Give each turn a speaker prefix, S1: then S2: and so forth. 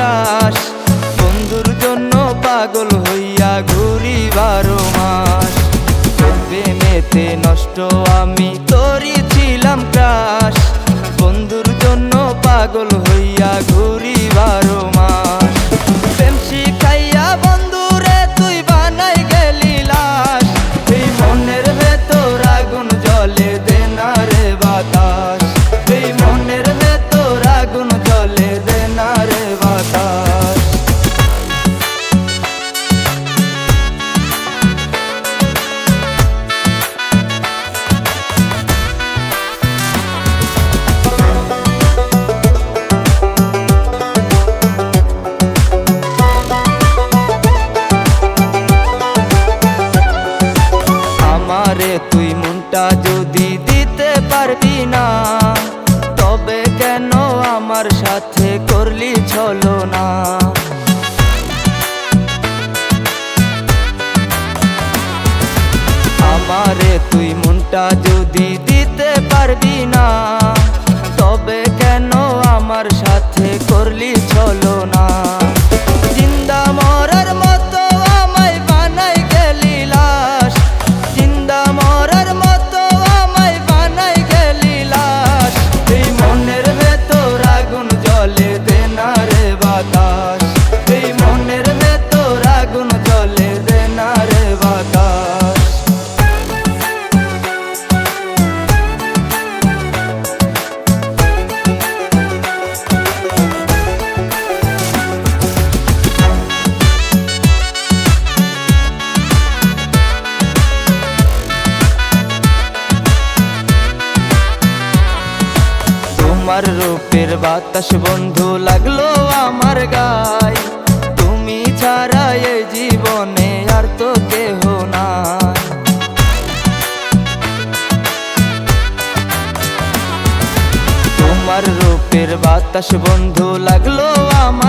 S1: Crush. বন্ধুর জন্য পাগল হইয়া ঘুরি 12 মাস। প্রেমেতে নষ্ট আমি তোরই ছিলাম ক্রাশ। বন্ধুর জন্য পাগল হইয়া ঘুরি 12 মাস। প্রেম শিখাইয়া বন্ধুরে তুই বানাই গেলি লাশ। এই মনের ভেতর আগুন জ্বলে দে না রে বাতাস। এই মনের ভেতর আগুন জ্বলে দে না রে বাতাস। আমারে তুই মনটা যদি দিতে পারবি না, তবে কেন আমার সাথে করলি ছলনা? আমারে তুই মনটা যদি দিতে পারবি না, তবে কেন আমার সাথে করলি ছলনা? জিন্দা মরার মতো আমায় বানাই গেলি লাশ। জিন্দা মরার মতো আমায় বানাই গেলি লাশ। এই মনের ভেতর আগুন জ্বলে দে না রে বাতাস। এই মনের ভেতর আগুন জ্বলে দে না রে বাতাস। তোমার রূপের বাতাস বন্ধু লাগলো আমার গায়। তুমি ছাড়া এই জীবনে আর তো কেহ নাই। তোমার রূপের বাতাস বন্ধু লাগলো আমার